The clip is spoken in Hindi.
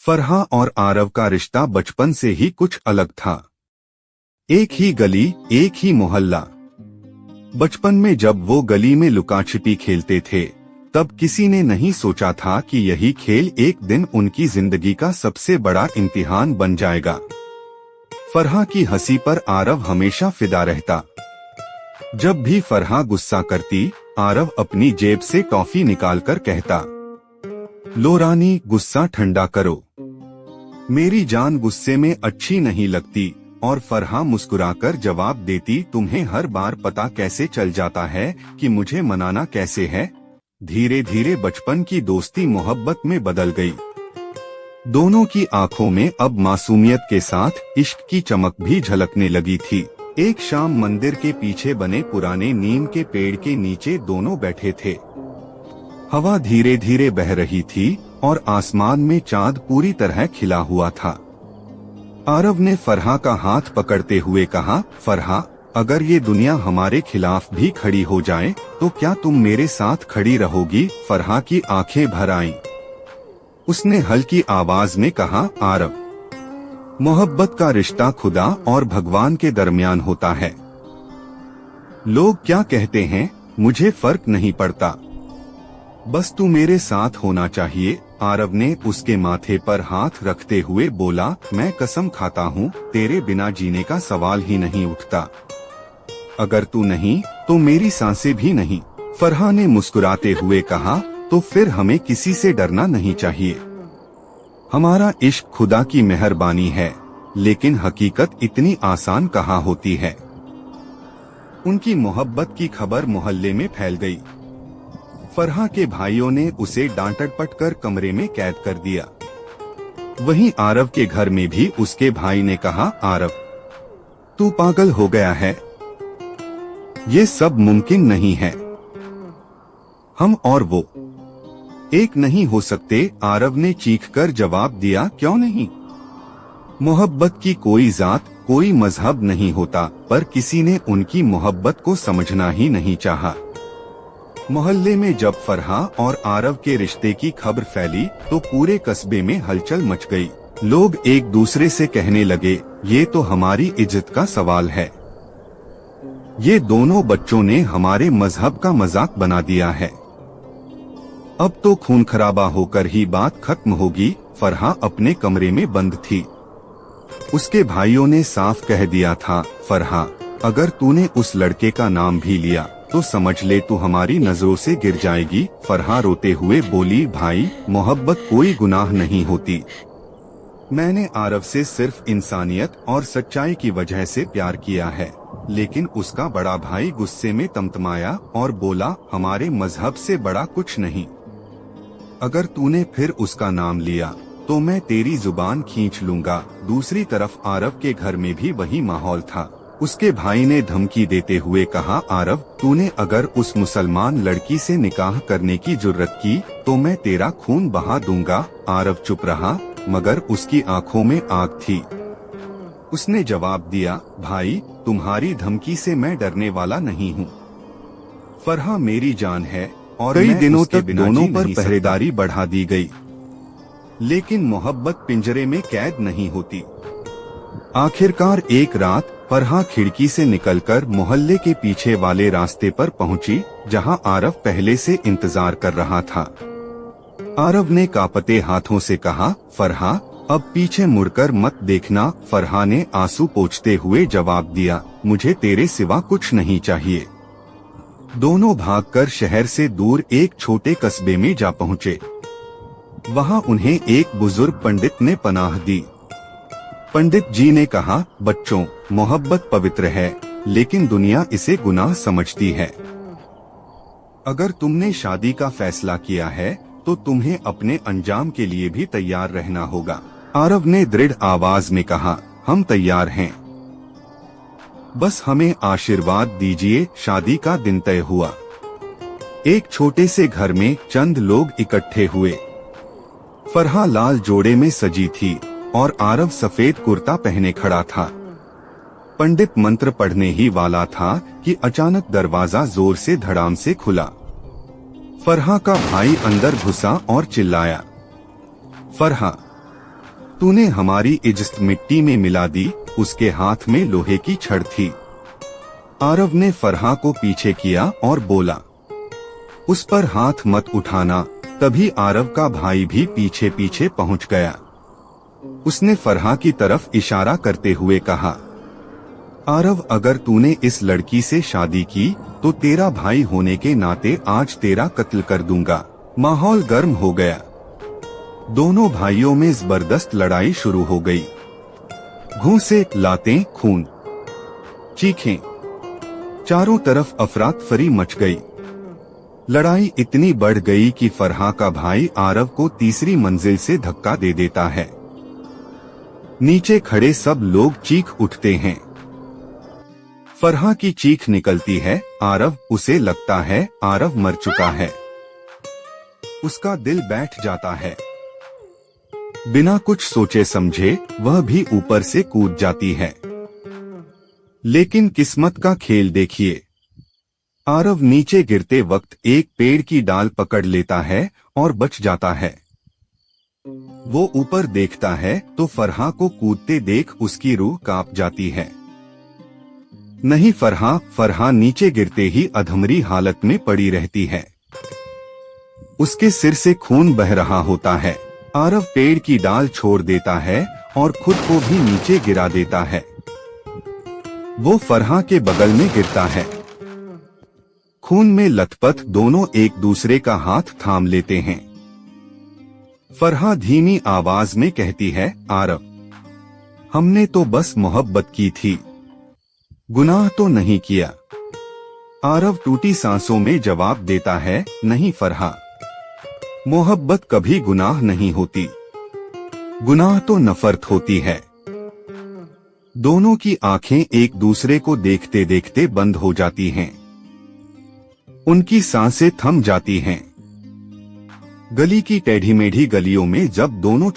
फरहा और आरव का रिश्ता बचपन से ही कुछ अलग था। एक ही गली, एक ही मोहल्ला। बचपन में जब वो गली में लुकाछिपी खेलते थे, तब किसी ने नहीं सोचा था कि यही खेल एक दिन उनकी जिंदगी का सबसे बड़ा इम्तिहान बन जाएगा। फरहा की हंसी पर आरव हमेशा फिदा रहता। जब भी फरहा गुस्सा करती, आरव अपनी जेब से टॉफी निकालकर कहता, लो रानी, गुस्सा ठंडा करो। मेरी जान गुस्से में अच्छी नहीं लगती। और फरहा मुस्कुराकर जवाब देती, तुम्हें हर बार पता कैसे चल जाता है कि मुझे मनाना कैसे है। धीरे धीरे बचपन की दोस्ती मोहब्बत में बदल गई। दोनों की आंखों में अब मासूमियत के साथ इश्क की चमक भी झलकने लगी थी। एक शाम मंदिर के पीछे बने पुराने नीम के पेड़ के नीचे दोनों बैठे थे। हवा धीरे धीरे बह रही थी और आसमान में चांद पूरी तरह खिला हुआ था। आरव ने फरहा का हाथ पकड़ते हुए कहा, फरहा, अगर ये दुनिया हमारे खिलाफ भी खड़ी हो जाए तो क्या तुम मेरे साथ खड़ी रहोगी? फरहा की आंखें भर आईं। उसने हल्की आवाज में कहा, आरव, मोहब्बत का रिश्ता खुदा और भगवान के दरमियान होता है। लोग क्या कहते हैं मुझे फर्क नहीं पड़ता, बस तू मेरे साथ होना चाहिए। आरव ने उसके माथे पर हाथ रखते हुए बोला, मैं कसम खाता हूँ तेरे बिना जीने का सवाल ही नहीं उठता। अगर तू नहीं तो मेरी सांसें भी नहीं। फरहा ने मुस्कुराते हुए कहा, तो फिर हमें किसी से डरना नहीं चाहिए। हमारा इश्क खुदा की मेहरबानी है, लेकिन हकीकत इतनी आसान कहाँ होती है। उनकी मोहब्बत की खबर मोहल्ले में फैल गई। फरहा के भाइयों ने उसे डांट-डपट कर कमरे में कैद कर दिया। वहीं आरव के घर में भी उसके भाई ने कहा, आरव, तू पागल हो गया है, ये सब मुमकिन नहीं है। हम और वो एक नहीं हो सकते। आरव ने चीखकर जवाब दिया, क्यों नहीं? मोहब्बत की कोई जात, कोई मजहब नहीं होता, पर किसी ने उनकी मोहब्बत को समझना ही नहीं चाहा। मोहल्ले में जब फरहा और आरव के रिश्ते की खबर फैली तो पूरे कस्बे में हलचल मच गई। लोग एक दूसरे से कहने लगे, ये तो हमारी इज्जत का सवाल है। ये दोनों बच्चों ने हमारे मजहब का मजाक बना दिया है। अब तो खून खराबा होकर ही बात खत्म होगी। फरहा अपने कमरे में बंद थी। उसके भाइयों ने साफ कह दिया था, फरहा, अगर तूने उस लड़के का नाम भी लिया तो समझ ले तू हमारी नजरों से गिर जाएगी। फरहा रोते हुए बोली, भाई, मोहब्बत कोई गुनाह नहीं होती। मैंने आरव से सिर्फ इंसानियत और सच्चाई की वजह से प्यार किया है। लेकिन उसका बड़ा भाई गुस्से में तमतमाया और बोला, हमारे मजहब से बड़ा कुछ नहीं। अगर तूने फिर उसका नाम लिया तो मैं तेरी जुबान खींच लूंगा। दूसरी तरफ आरव के घर में भी वही माहौल था। उसके भाई ने धमकी देते हुए कहा, आरव, तूने अगर उस मुसलमान लड़की से निकाह करने की जुर्रत की तो मैं तेरा खून बहा दूंगा। आरव चुप रहा, मगर उसकी आंखों में आग थी। उसने जवाब दिया, भाई, तुम्हारी धमकी से मैं डरने वाला नहीं हूँ। फरहा मेरी जान है और कई दिनों तक दोनों पर पहरेदारी बढ़ा दी गई। लेकिन मोहब्बत पिंजरे में कैद नहीं होती। आखिरकार एक रात फरहा खिड़की से निकलकर मोहल्ले के पीछे वाले रास्ते पर पहुंची, जहां आरव पहले से इंतजार कर रहा था। आरव ने कांपते हाथों से कहा, फरहा, अब पीछे मुड़कर मत देखना। फरहा ने आंसू पोंछते हुए जवाब दिया, मुझे तेरे सिवा कुछ नहीं चाहिए। दोनों भागकर शहर से दूर एक छोटे कस्बे में जा पहुँचे। वहाँ उन्हें एक बुजुर्ग पंडित ने पनाह दी। पंडित जी ने कहा, बच्चों, मोहब्बत पवित्र है, लेकिन दुनिया इसे गुनाह समझती है। अगर तुमने शादी का फैसला किया है तो तुम्हें अपने अंजाम के लिए भी तैयार रहना होगा। आरव ने दृढ़ आवाज में कहा, हम तैयार हैं, बस हमें आशीर्वाद दीजिए। शादी का दिन तय हुआ। एक छोटे से घर में चंद लोग इकट्ठे हुए। फरहा लाल जोड़े में सजी थी और आरव सफेद कुर्ता पहने खड़ा था। पंडित मंत्र पढ़ने ही वाला था कि अचानक दरवाजा जोर से धड़ाम से खुला। फरहा का भाई अंदर घुसा और चिल्लाया, फरहा, तूने हमारी इज्जत मिट्टी में मिला दी। उसके हाथ में लोहे की छड़ थी। आरव ने फरहा को पीछे किया और बोला, उस पर हाथ मत उठाना। तभी आरव का भाई भी पीछे पीछे पहुंच गया। उसने फरहा की तरफ इशारा करते हुए कहा, आरव, अगर तूने इस लड़की से शादी की तो तेरा भाई होने के नाते आज तेरा कत्ल कर दूंगा। माहौल गर्म हो गया। दोनों भाइयों में जबरदस्त लड़ाई शुरू हो गई। घूंसे, लातें, खून, चीखें, चारों तरफ अफरा-तफरी मच गई। लड़ाई इतनी बढ़ गई कि फरहा का भाई आरव को तीसरी मंजिल से धक्का दे देता है। नीचे खड़े सब लोग चीख उठते हैं। फरहा की चीख निकलती है। आरव, उसे लगता है आरव मर चुका है। उसका दिल बैठ जाता है। बिना कुछ सोचे समझे वह भी ऊपर से कूद जाती है। लेकिन किस्मत का खेल देखिए। आरव नीचे गिरते वक्त एक पेड़ की डाल पकड़ लेता है और बच जाता है। वो ऊपर देखता है तो फरहा को कूदते देख उसकी रूह कांप जाती है। नहीं, फरहा नीचे गिरते ही अधमरी हालत में पड़ी रहती है। उसके सिर से खून बह रहा होता है। आरव पेड़ की डाल छोड़ देता है और खुद को भी नीचे गिरा देता है। वो फरहा के बगल में गिरता है। खून में लथपथ दोनों एक दूसरे का हाथ थाम लेते हैं। फरहा धीमी आवाज में कहती है, आरव, हमने तो बस मोहब्बत की थी, गुनाह तो नहीं किया। आरव टूटी सांसों में जवाब देता है, नहीं फरहा, मोहब्बत कभी गुनाह नहीं होती। गुनाह तो नफरत होती है। दोनों की आंखें एक दूसरे को देखते देखते बंद हो जाती हैं। उनकी सांसें थम जाती हैं। गली की टेढ़ी मेढ़ी गलियों में जब दोनों